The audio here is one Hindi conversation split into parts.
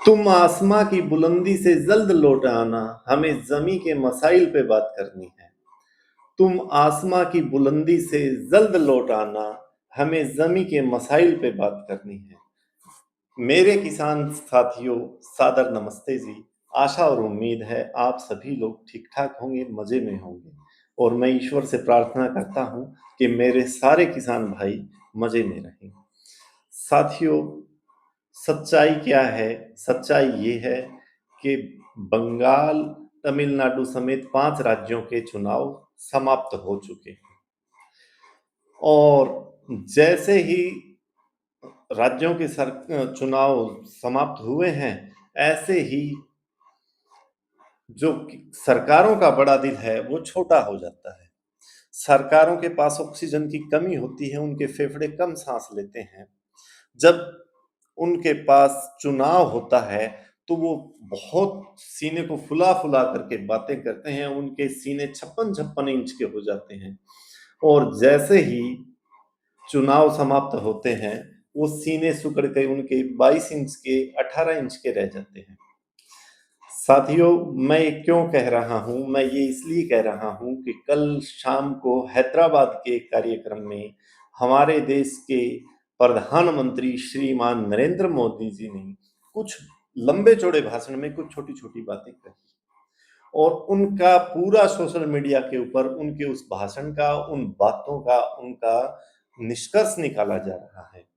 तुम आसमां की बुलंदी से जल्द लौट आना, हमें ज़मीं के मसाइल पे बात करनी है। तुम आसमां की बुलंदी से जल्द लौट आना, हमें ज़मीं के मसाइल पे बात करनी है। मेरे किसान साथियों, सादर नमस्ते जी। आशा और उम्मीद है आप सभी लोग ठीक-ठाक होंगे, मज़े में होंगे और मैं ईश्वर से प्रार्थना करता हूँ कि मेरे सारे किसान भाई मज़े में रहें। साथियों, सच्चाई क्या है? सच्चाई ये है कि बंगाल, तमिलनाडु समेत 5 राज्यों के चुनाव समाप्त हो चुके हैं और जैसे ही राज्यों के चुनाव समाप्त हुए हैं, ऐसे ही जो सरकारों का बड़ा दिल है, वो छोटा हो जाता है। सरकारों के पास ऑक्सीजन की कमी होती है, उनके फेफड़े कम सांस लेते हैं। जब उनके पास चुनाव होता है, तो वो बहुत सीने को फुला-फुला करके बातें करते हैं, उनके सीने 56-56 इंच के हो जाते हैं और जैसे ही चुनाव समाप्त होते हैं, वो सीने सिकुड़ के उनके 22 इंच के, 18 इंच के रह जाते हैं। साथियों, मैं ये क्यों कह रहा हूँ? मैं ये इसलिए कह रहा हूँ कि कल शाम को हैदराबाद के एक कार्यक्रम में हमारे देश के प्रधानमंत्री श्रीमान नरेंद्र मोदी जी ने कुछ लंबे-चौड़े भाषण में कुछ छोटी-छोटी बातें कही और उनका पूरा सोशल मीडिया के ऊपर उनके उस भाषण का, उन बातों का, उनका निष्कर्ष निकाला जा रहा है।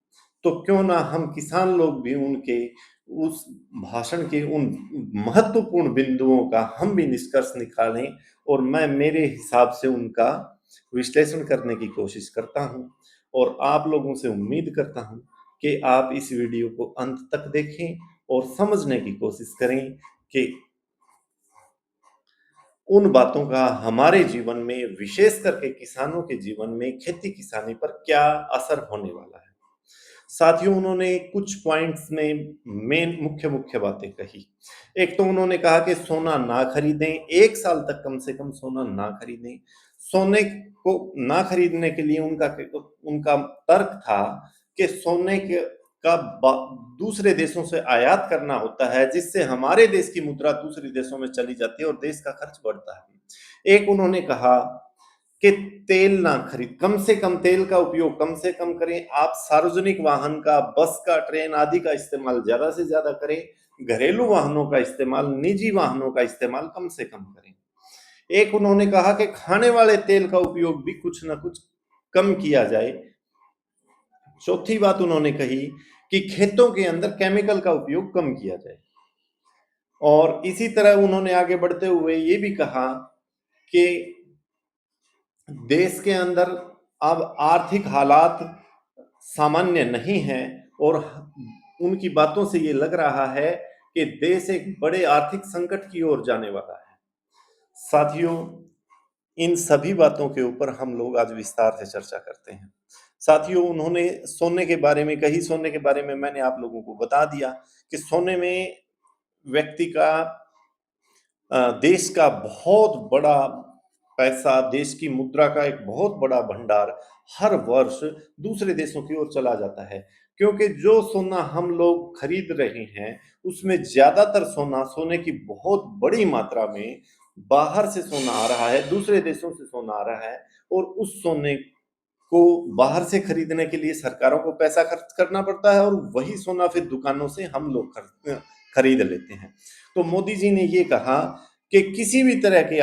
तो क्यों ना हम किसान लोग भी उनके उस भाषण के उन महत्वपूर्ण बिंदुओं का हम भी निष्कर्ष निकालें और मैं मेरे हिसाब से उनका विश्लेषण करने की कोशिश करता हूं और आप लोगों से उम्मीद करता हूं कि आप इस वीडियो को अंत तक देखें और समझने की कोशिश करें कि उन बातों का हमारे जीवन में, विशेष करके किसानों के जीवन में, खेती किसानी पर क्या असर होने वाला है। साथियों, उन्होंने कुछ पॉइंट्स में मेन मुख्य-मुख्य बातें कही। एक तो उन्होंने कहा कि सोना ना खरीदें, 1 साल तक कम से कम सोना ना खरीदें। सोने को ना खरीदने के लिए उनका तर्क था कि सोने के का बा दूसरे देशों से आयात करना होता है, जिससे हमारे देश की मुद्रा दूसरे देशों में चली जाती है और देश का खर्च बढ़ता है। एक उन्होंने कहा कि तेल ना खरीद कम से कम तेल का उपयोग कम से कम करें। आप सार्वजनिक वाहन का, बस का, ट्रेन आदि का इस्तेमाल ज़्यादा से ज़्यादा करें। घरेलू वाहनों का इस्तेमाल, निजी वाहनों का इस्तेमाल कम से कम करें। एक उन्होंने कहा कि खाने वाले तेल का उपयोग भी कुछ न कुछ कम किया जाए। चौथी बात उन्होंने कही कि खेतों के अंदर केमिकल का उपयोग कम किया जाए। और इसी तरह उन्होंने आगे बढ़ते हुए ये भी कहा कि देश के अंदर अब आर्थिक हालात सामान्य नहीं हैं और उनकी बातों से ये लग रहा है कि देश एक बड़े आर्थिक संकट की ओर जाने वाला है। साथियों, इन सभी बातों के ऊपर हम लोग आज विस्तार से चर्चा करते हैं। साथियों, उन्होंने सोने के बारे में कही, सोने के बारे में मैंने आप लोगों को बता दिया कि सोने में व्यक्ति का देश का बहुत बड़ा पैसा, देश की मुद्रा का एक बहुत बड़ा भंडार हर वर्ष दूसरे देशों की ओर चला जाता है। क्योंकि जो सोना हम लोग खरीद रहे हैं, उसमें ज़्यादातर सोना, सोने की बहुत बड़ी मात्रा में बाहर से सोना आ रहा है, दूसरे देशों से सोना आ रहा है और उस सोने को बाहर से खरीदने के लिए सरकारों को पैसा खर्च करना पड़ता है और वही सोना फिर दुकानों से हम लोग खरीद लेते हैं। तो मोदी जी ने ये कहा कि किसी भी तरह के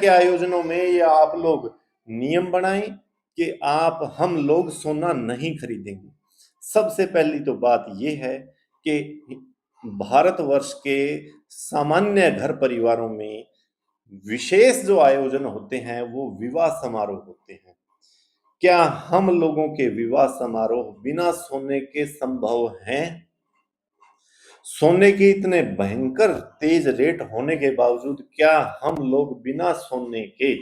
आयोजनों में या आप लोग नियम बनाएं कि आप हम लोग सोना नहीं खरीदेंगे। सबसे पहली तो बात ये है कि भारतवर्ष के सामान्य घर परिवारों में विशेष जो आयोजन होते हैं वो विवाह समारोह होते हैं। क्या हम लोगों के विवाह समारोह बिना सोने के संभव हैं? सोने के इतने भयंकर तेज रेट होने के बावजूद क्या हम लोग बिना सोने के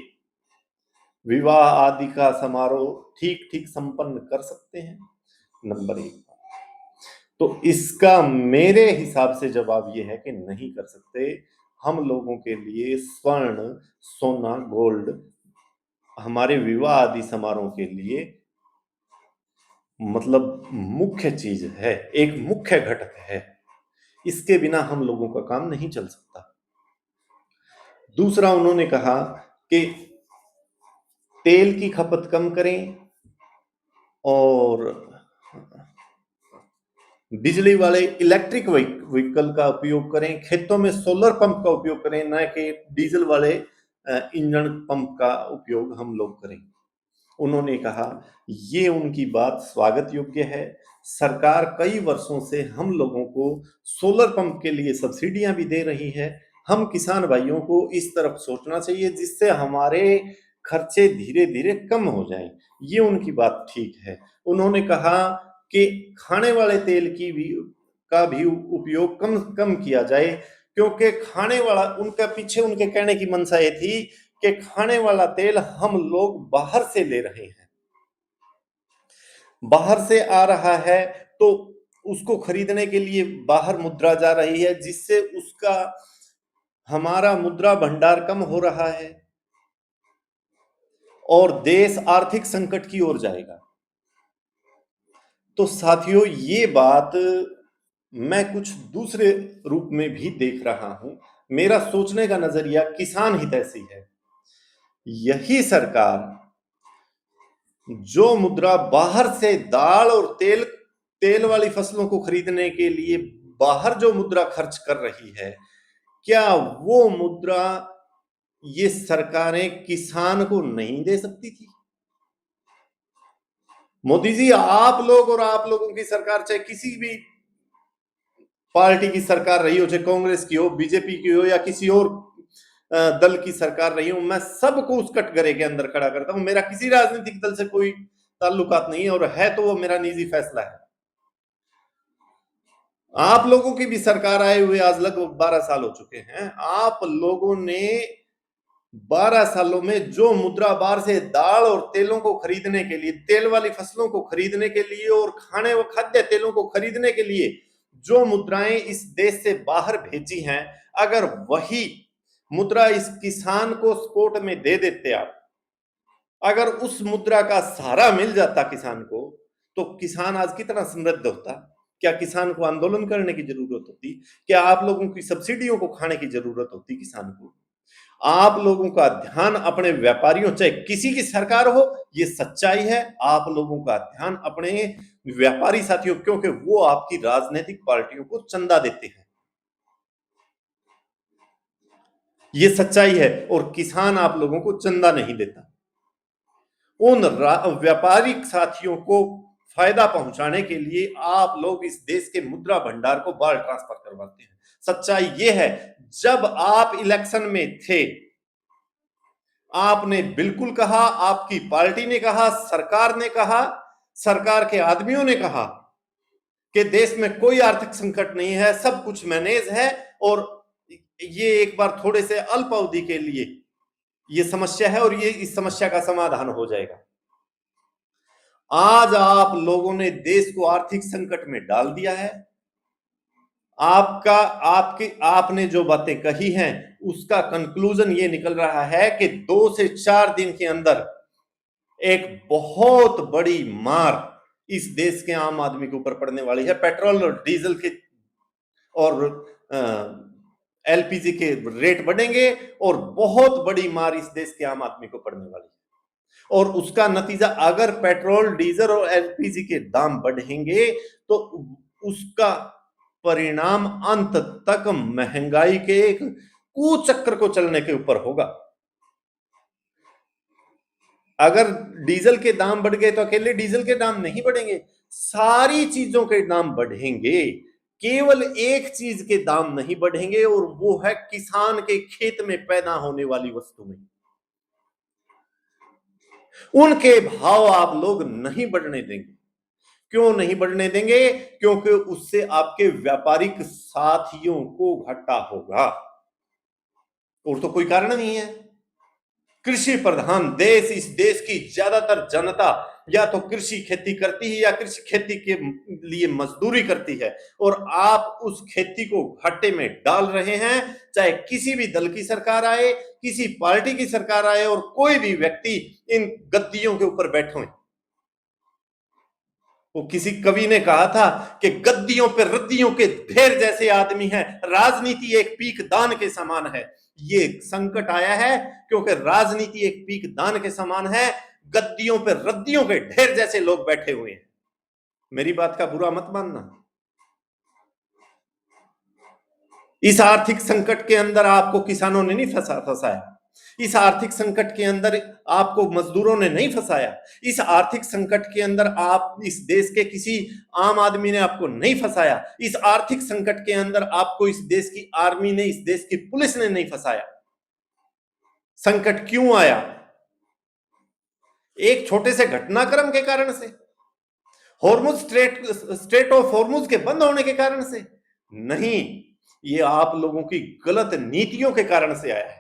विवाह आदि का समारोह ठीक-ठीक संपन्न कर सकते हैं? नंबर 1। तो इसका मेरे हिसाब से जवाब ये है कि नहीं कर सकते। हम लोगों के लिए स्वर्ण, सोना, गोल्ड हमारे विवाह आदि समारोह के लिए मतलब मुख्य चीज है, एक मुख्य घटक है। इसके बिना हम लोगों का काम नहीं चल सकता। दूसरा उन्होंने कहा कि तेल की खपत कम करें और बिजली वाले इलेक्ट्रिक व्हीकल का उपयोग करें, खेतों में सोलर पंप का उपयोग करें, न कि डीजल वाले इंजन पंप का उपयोग हम लोग करें। उन्होंने कहा ये उनकी बात स्वागत योग्य है। सरकार कई वर्षों से हम लोगों को सोलर पंप के लिए सब्सिडियां भी दे रही है। हम किसान भाइयों को इस तरफ सोचना चाहिए जिससे हमारे खर्चे धीरे धीरे कम हो जाएं। ये उनकी बात ठीक है। उन्होंने कहा कि खाने वाले तेल की भी का भी उपयोग कम कम किया जाए, क्योंकि खाने वाला उनका पीछे उनके कहने की मंशा ये थी कि खाने वाला तेल हम लोग बाहर से ले रहे हैं, बाहर से आ रहा है तो उसको खरीदने के लिए बाहर मुद्रा जा रही है, जिससे उसका हमारा मुद्रा भंडार कम हो रहा है और देश आर्थिक संकट की ओर जाएगा। तो साथियों, ये बात मैं कुछ दूसरे रूप में भी देख रहा हूं। मेरा सोचने का नजरिया किसान हितैषी है। यही सरकार जो मुद्रा बाहर से दाल और तेल वाली फसलों को खरीदने के लिए बाहर जो मुद्रा खर्च कर रही है, क्या वो मुद्रा ये सरकारें किसान को नहीं दे सकती थी? मोदी जी, आप लोग और आप लोगों की सरकार, चाहे किसी भी पार्टी की सरकार रही हो, चाहे कांग्रेस की हो, बीजेपी की हो या किसी और दल की सरकार रही हो, मैं सबको उस कटघरे के अंदर खड़ा करता हूं। मेरा किसी राजनीतिक दल से कोई ताल्लुकात नहीं है, और है तो वो मेरा निजी फैसला है। आप लोगों की भी सरकार आए हुए आज लगभग 12 साल हो चुके हैं। आप लोगों ने 12 सालों में जो मुद्रा बाहर से दाल और तेलों को खरीदने के लिए, तेल वाली फसलों को खरीदने के लिए और खाने व खाद्य तेलों को खरीदने के लिए जो मुद्राएं इस देश से बाहर भेजी हैं, अगर वही मुद्रा इस किसान को स्पोर्ट में दे देते आप, अगर उस मुद्रा का सहारा मिल जाता किसान को, तो किसान आज कितना समृद्ध होता। क्या किसान को आंदोलन करने की जरूरत होती? क्या आप लोगों की सब्सिडियों को खाने की जरूरत होती किसान को? आप लोगों का ध्यान अपने व्यापारियों, चाहे किसी की सरकार हो, ये सच्चाई है, आप लोगों का ध्यान अपने व्यापारी साथियों, क्योंकि वो आपकी राजनीतिक पार्टियों को चंदा देते हैं, ये सच्चाई है। और किसान आप लोगों को चंदा नहीं देता। उन व्यापारिक साथियों को फायदा पहुंचाने के लिए आप लोग इस देश के मुद्रा भंडार को बाहर ट्रांसफर करवाते हैं। सच्चाई ये है, जब आप इलेक्शन में थे, आपने बिल्कुल कहा, आपकी पार्टी ने कहा, सरकार ने कहा, सरकार के आदमियों ने कहा कि देश में कोई आर्थिक संकट नहीं है, सब कुछ मैनेज है और ये एक बार थोड़े से अल्प अवधि के लिए ये समस्या है और ये इस समस्या का समाधान हो जाएगा। आज आप लोगों ने देश को आर्थिक संकट में डाल दिया है। आपने जो बातें कही हैं, उसका कंक्लूजन ये निकल रहा है कि 2 से 4 दिन के अंदर एक बहुत बड़ी मार इस देश के आम आदमी के ऊपर पड़ने वाली है। पेट्रोल और डीजल के और एलपीजी के रेट बढ़ेंगे और बहुत बड़ी मार इस देश के आम आदमी को पड़ने वाली है। और उसका नतीजा, अगर पेट्रोल डीजल और एलपीजी के दाम बढ़ेंगे तो उसका परिणाम अंत तक महंगाई के एक कुचक्र को चलने के ऊपर होगा। अगर डीजल के दाम बढ़ गए तो अकेले डीजल के दाम नहीं बढ़ेंगे, सारी चीजों के दाम बढ़ेंगे। केवल एक चीज के दाम नहीं बढ़ेंगे और वो है किसान के खेत में पैदा होने वाली वस्तुएं। उनके भाव आप लोग नहीं बढ़ने देंगे। क्यों नहीं बढ़ने देंगे? क्योंकि उससे आपके व्यापारिक साथियों को घाटा होगा, और तो कोई कारण नहीं है। कृषि प्रधान देश, इस देश की ज्यादातर जनता या तो कृषि खेती करती है या कृषि खेती के लिए मजदूरी करती है, और आप उस खेती को घाटे में डाल रहे हैं। चाहे किसी भी दल की सरकार आए, किसी पार्टी की सरकार आए और कोई भी व्यक्ति इन गद्दियों के ऊपर बैठे, वो किसी कवि ने कहा था कि गद्दियों पे रद्दियों के ढेर जैसे आदमी हैं, राजनीति एक पीक दान के समान है। ये संकट आया है क्योंकि राजनीति एक पीक दान के समान है, गद्दियों पे रद्दियों के ढेर जैसे लोग बैठे हुए हैं। मेरी बात का बुरा मत मानना। इस आर्थिक संकट के अंदर आपको किसानों ने नहीं फंसाया, इस आर्थिक संकट के अंदर आपको मजदूरों ने नहीं फंसाया, इस आर्थिक संकट के अंदर आप इस देश के किसी आम आदमी ने आपको नहीं फंसाया, इस आर्थिक संकट के अंदर आपको इस देश की आर्मी ने, इस देश की पुलिस ने नहीं फंसाया। संकट क्यों आया? एक छोटे से घटनाक्रम के कारण से, हॉर्मुज स्ट्रेट ऑफ हॉर्मुज के बंद होने के कारण से नहीं, ये आप लोगों की गलत नीतियों के कारण से आया है।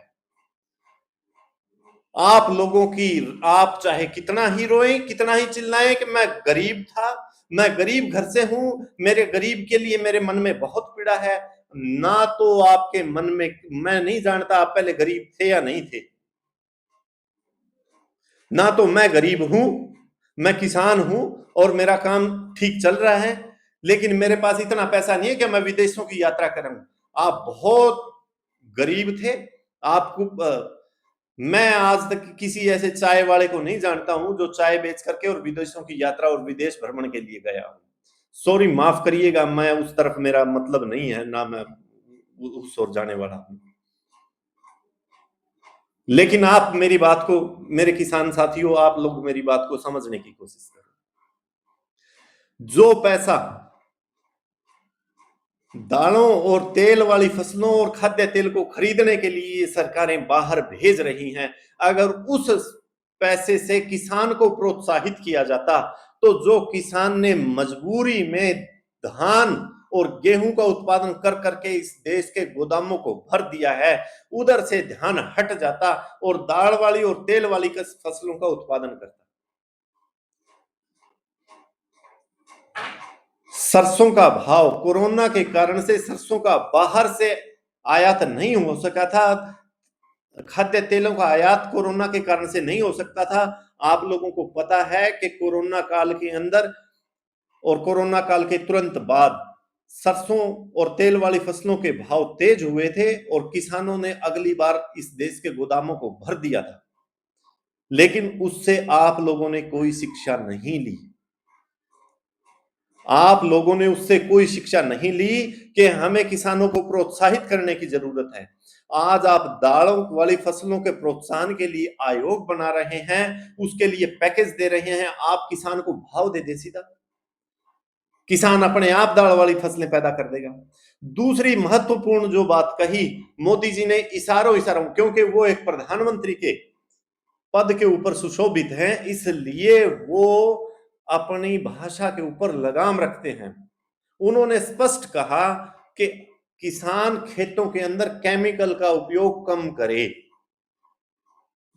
आप लोगों की, आप चाहे कितना ही रोएं, कितना ही चिल्लाएं कि मैं गरीब था, मैं गरीब घर से हूं, मेरे गरीब के लिए मेरे मन में बहुत पीड़ा है, ना तो आपके मन में, मैं नहीं जानता आप पहले गरीब थे या नहीं थे, ना तो मैं गरीब हूं, मैं किसान हूं और मेरा काम ठीक चल रहा है, लेकिन मेरे पास इतना पैसा नहीं है कि मैं विदेशों की यात्रा करूं। आप बहुत गरीब थे, आपको मैं आज तक किसी ऐसे चाय वाले को नहीं जानता हूं जो चाय बेच करके और विदेशों की यात्रा और विदेश भ्रमण के लिए गया हूं। सॉरी, माफ करिएगा, मैं उस तरफ मेरा मतलब नहीं है, ना मैं उस ओर जाने वाला हूं। लेकिन आप मेरी बात को, मेरे किसान साथियों, आप लोग मेरी बात को समझने की कोशिश करो। जो पैसा दालों और तेल वाली फसलों और खाद्य तेल को खरीदने के लिए सरकारें बाहर भेज रही हैं, अगर उस पैसे से किसान को प्रोत्साहित किया जाता तो जो किसान ने मजबूरी में धान और गेहूं का उत्पादन कर करके इस देश के गोदामों को भर दिया है, उधर से ध्यान हट जाता और दाल वाली और तेल वाली फसलों का उत्पादन करता। सरसों का भाव कोरोना के कारण से, सरसों का बाहर से आयात नहीं हो सका था, खाद्य तेलों का आयात कोरोना के कारण से नहीं हो सकता था। आप लोगों को पता है कि कोरोना काल के अंदर और कोरोना काल के तुरंत बाद सरसों और तेल वाली फसलों के भाव तेज हुए थे और किसानों ने अगली बार इस देश के गोदामों को भर दिया था, लेकिन उससे आप लोगों ने कोई शिक्षा नहीं ली। आप लोगों ने उससे कोई शिक्षा नहीं ली कि हमें किसानों को प्रोत्साहित करने की जरूरत है। आज आप दालों वाली फसलों के प्रोत्साहन के लिए आयोग बना रहे हैं, उसके लिए पैकेज दे रहे हैं, आप किसान को भाव दे दे सीधा, किसान अपने आप दाल वाली फसलें पैदा कर देगा। दूसरी महत्वपूर्ण जो बात कही मोदी जी ने इशारों, क्योंकि वो एक प्रधानमंत्री के पद के ऊपर सुशोभित हैं, इसलिए वो अपनी भाषा के ऊपर लगाम रखते हैं। उन्होंने स्पष्ट कहा कि किसान खेतों के अंदर केमिकल का उपयोग कम करे।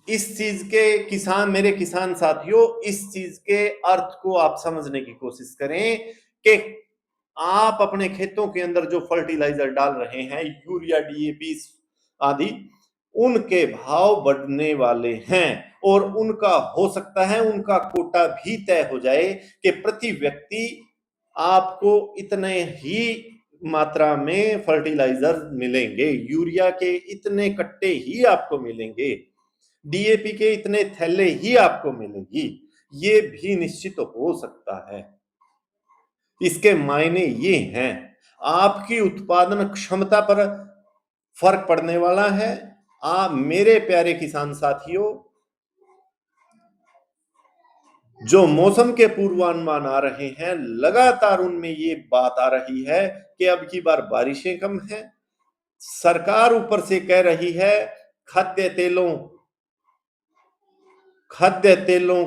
इस चीज के किसान, मेरे किसान साथियों, इस चीज के अर्थ को आप समझने की कोशिश करें कि आप अपने खेतों के अंदर जो फर्टिलाइजर डाल रहे हैं, यूरिया, डीएपी आदि, उनके भाव बढ़ने वाले हैं और उनका हो सकता है उनका कोटा भी तय हो जाए कि प्रति व्यक्ति आपको इतने ही मात्रा में फर्टिलाइजर मिलेंगे, यूरिया के इतने कट्टे ही आपको मिलेंगे, डीएपी के इतने थैले ही आपको मिलेंगी। ये भी निश्चित हो सकता है। इसके मायने ये हैं, आपकी उत्पादन क्षमता पर फर्क पड़ने वाला है। आप मेरे प्यारे किसान साथियों, जो मौसम के पूर्वानुमान आ रहे हैं, लगातार उनमें ये बात आ रही है कि अब की बार बारिशें कम हैं। सरकार ऊपर से कह रही है खाद्य तेलों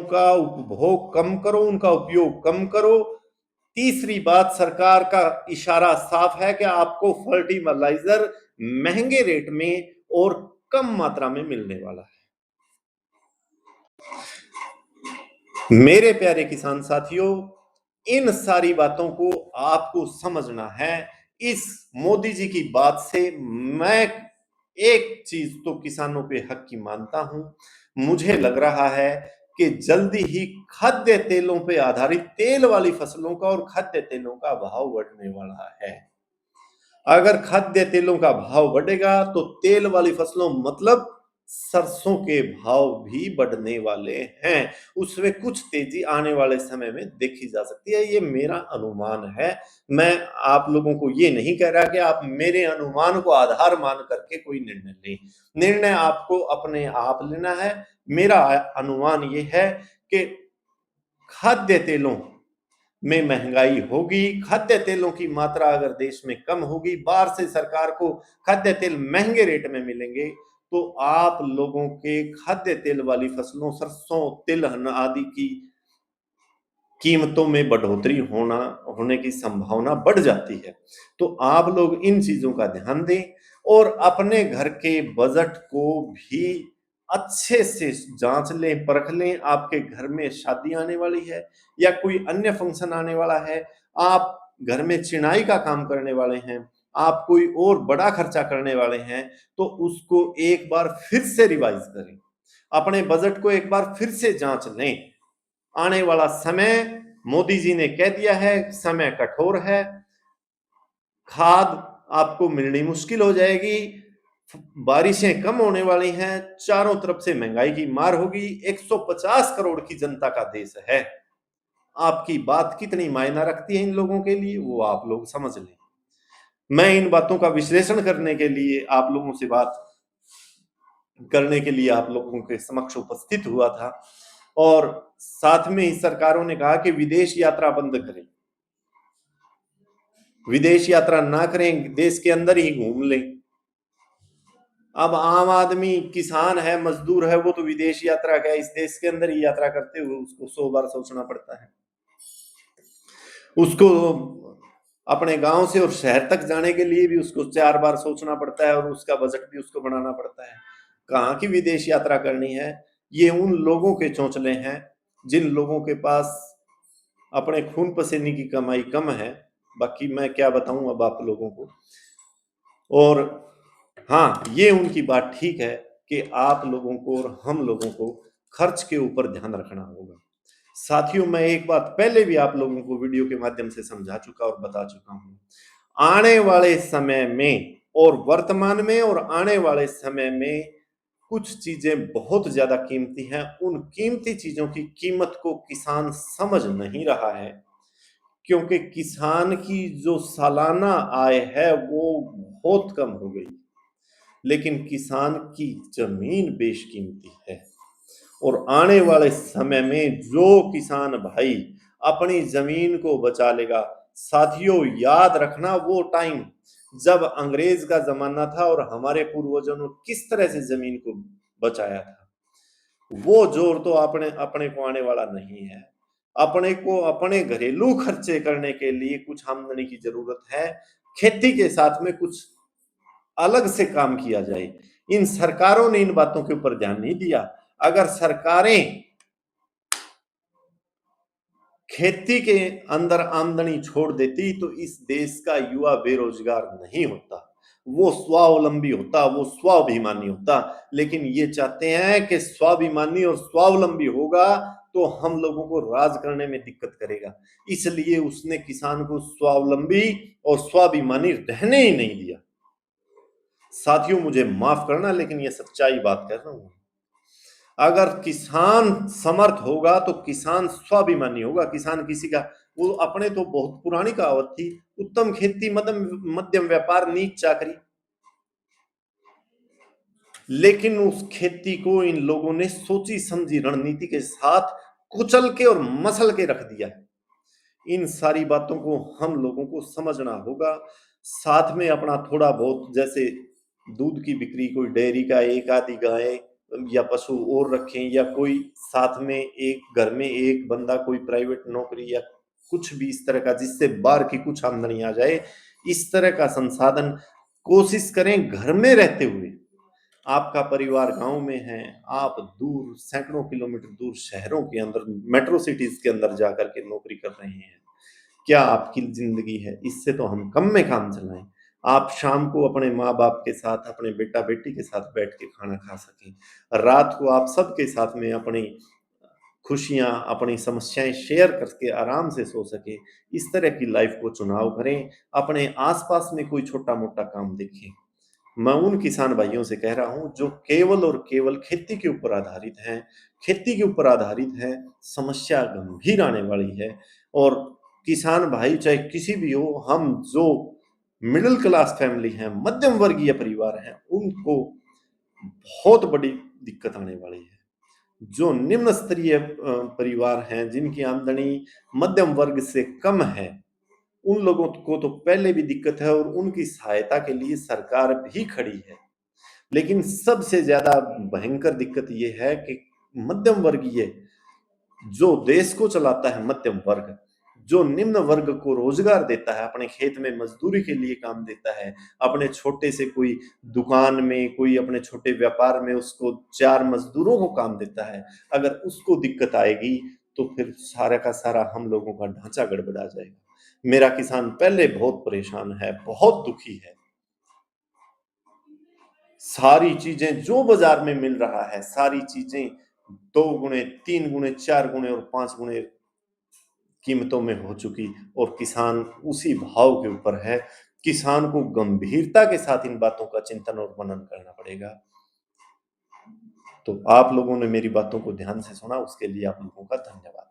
का उपभोग कम करो, उनका उपयोग कम करो। तीसरी बात, सरकार का इशारा साफ है कि आपको फर्टिलाइजर महंगे रेट में और कम मात्रा में मिलने वाला है। मेरे प्यारे किसान साथियों, इन सारी बातों को आपको समझना है। इस मोदी जी की बात से मैं एक चीज तो किसानों के हक की मानता हूं। मुझे लग रहा है कि जल्दी ही खाद्य तेलों पे आधारित तेल वाली फसलों का और खाद्य तेलों का भाव बढ़ने वाला है। अगर खाद्य तेलों का भाव बढ़ेगा तो तेल वाली फसलों मतलब सरसों के भाव भी बढ़ने वाले हैं। उसमें कुछ तेजी आने वाले समय में देखी जा सकती है, ये मेरा अनुमान है। मैं आप लोगों को ये नहीं कह रहा कि आप मेरे अनुमान को आधार मान करके कोई निर्णय लें। निर्णय आपको अपने आप लेना है। मेरा अनुमान ये है कि खाद्य तेलों में महंगाई होगी, खाद्य तेलों की मात्रा अगर देश में कम होगी, बाहर से सरकार को खाद्य तेल महंगे रेट में मिलेंगे, तो आप लोगों के खाद्य तेल वाली फसलों, सरसों, तिलहन आदि की कीमतों में बढ़ोतरी होने की संभावना बढ़ जाती है। तो आप लोग इन चीजों का ध्यान दें और अपने घर के बजट को भी अच्छे से जांच लें, परख लें। आपके घर में शादी आने वाली है या कोई अन्य फंक्शन आने वाला है, आप घर में चिनाई का काम करने वाले हैं, आप कोई और बड़ा खर्चा करने वाले हैं, तो उसको एक बार फिर से रिवाइज करें, अपने बजट को एक बार फिर से जांच लें। आने वाला समय, मोदी जी ने कह दिया है, समय कठोर है, खाद आपको मिलनी मुश्किल हो जाएगी, बारिशें कम होने वाली हैं, चारों तरफ से महंगाई की मार होगी। 150 करोड़ की जनता का देश है। आपकी बात कितनी मायना रखती है इन लोगों के लिए, वो आप लोग समझ लें। मैं इन बातों का विश्लेषण करने के लिए आप लोगों से बात करने के लिए आप लोगों के समक्ष उपस्थित हुआ था, और साथ में ही सरकारों ने कहा कि विदेश यात्रा बंद करें, विदेश यात्रा ना करें, देश के अंदर ही घूम लें। अब आम आदमी, किसान है, मजदूर है, वो तो विदेश यात्रा क्या, इस देश के अंदर ही यात्रा करते हुए उसको 100 बार सोचना पड़ता है। उसको अपने गांव से और शहर तक जाने के लिए भी उसको 4 बार सोचना पड़ता है और उसका बजट भी उसको बनाना पड़ता है। कहाँ की विदेश यात्रा करनी है? ये उन लोगों के चौंचले हैं जिन लोगों के पास अपने खून पसीने की कमाई कम है। बाकी मैं क्या बताऊं अब आप लोगों को। और हाँ, ये उनकी बात ठीक है कि आप लोगों को और हम लोगों को खर्च के ऊपर ध्यान रखना होगा। साथियों, मैं एक बात पहले भी आप लोगों को वीडियो के माध्यम से समझा चुका और बता चुका हूं। आने वाले समय में और वर्तमान में और आने वाले समय में कुछ चीजें बहुत ज्यादा कीमती हैं। उन कीमती चीजों की कीमत को किसान समझ नहीं रहा है, क्योंकि किसान की जो सालाना आय है वो बहुत कम हो गई, लेकिन किसान की जमीन बेशकीमती है। और आने वाले समय में जो किसान भाई अपनी जमीन को बचा लेगा, साथियों याद रखना वो टाइम जब अंग्रेज का जमाना था और हमारे पूर्वजों ने किस तरह से जमीन को बचाया था, वो जोर तो अपने अपने को आने वाला नहीं है। अपने को अपने घरेलू खर्चे करने के लिए कुछ आमदनी की जरूरत है। खेती के साथ में कुछ अलग से काम किया जाए। इन सरकारों ने इन बातों के ऊपर ध्यान नहीं दिया। अगर सरकारें खेती के अंदर आमदनी छोड़ देती तो इस देश का युवा बेरोजगार नहीं होता, वो स्वावलंबी होता, वो स्वाभिमानी होता। लेकिन ये चाहते हैं कि स्वाभिमानी और स्वावलंबी होगा तो हम लोगों को राज करने में दिक्कत करेगा, इसलिए उसने किसान को स्वावलंबी और स्वाभिमानी रहने ही नहीं दिया। साथियों, मुझे माफ करना, लेकिन ये सच्चाई बात कर रहा हूं। अगर किसान समर्थ होगा तो किसान स्वाभिमानी होगा। किसान किसी का, वो अपने तो बहुत पुरानी कहावत थी, उत्तम खेती मध्यम व्यापार नीच चाकरी। लेकिन उस खेती को इन लोगों ने सोची समझी रणनीति के साथ कुचल के और मसल के रख दिया। इन सारी बातों को हम लोगों को समझना होगा। साथ में अपना थोड़ा बहुत, जैसे दूध की बिक्री, कोई डेयरी का एक आधी गाय या पशु और रखें, या कोई साथ में एक घर में एक बंदा कोई प्राइवेट नौकरी या कुछ भी इस तरह का, जिससे बाहर की कुछ आमदनी आ जाए, इस तरह का संसाधन कोशिश करें घर में रहते हुए। आपका परिवार गांव में है, आप दूर सैकड़ों किलोमीटर दूर शहरों के अंदर, मेट्रो सिटीज के अंदर जाकर के नौकरी कर रहे हैं, क्या आपकी जिंदगी है? इससे तो हम कम में काम चलाएं। आप शाम को अपने माँ बाप के साथ, अपने बेटा बेटी के साथ बैठ के खाना खा सकें, रात को आप सबके साथ में अपनी खुशियाँ, अपनी समस्याएँ शेयर करके आराम से सो सके, इस तरह की लाइफ़ को चुनाव करें। अपने आस-पास में कोई छोटा-मोटा काम देखें। मैं उन किसान भाइयों से कह रहा हूँ जो केवल और केवल खेती के ऊपर आधारित हैं, खेती के ऊपर आधारित हैं, समस्या गंभीर आने वाली है और किसान भाई चाहे किसी भी हो, हम जो मिडल क्लास फैमिली हैं, मध्यम वर्गीय परिवार हैं, उनको बहुत बड़ी दिक्कत आने वाली है। जो निम्न स्तरीय परिवार हैं, जिनकी आमदनी मध्यम वर्ग से कम है, उन लोगों को तो पहले भी दिक्कत है और उनकी सहायता के लिए सरकार भी खड़ी है। लेकिन सबसे ज़्यादा भयंकर दिक्कत ये है कि मध्यम वर्गीय जो देश को चलाता है मध्यम वर्ग, जो निम्न वर्ग को रोज़गार देता है, अपने खेत में मज़दूरी के लिए काम देता है, अपने छोटे से कोई दुकान में, कोई अपने छोटे व्यापार में उसको 4 मज़दूरों को काम देता है, अगर उसको दिक्कत आएगी, तो फिर सारा का सारा हम लोगों का ढाँचा गड़बड़ा जाएगा। मेरा किसान पहले बहुत परेशान है, बहुत दुखी है। सारी चीज़ें जो बाज़ार में मिल रहा है, सारी चीज़ें 2 गुणे, 3 गुणे, 4 गुणे और 5 गुणे कीमतों में हो चुकी और किसान उसी भाव के ऊपर है। किसान को गंभीरता के साथ इन बातों का चिंतन और मनन करना पड़ेगा। तो आप लोगों ने मेरी बातों को ध्यान से सुना, उसके लिए आप लोगों का धन्यवाद।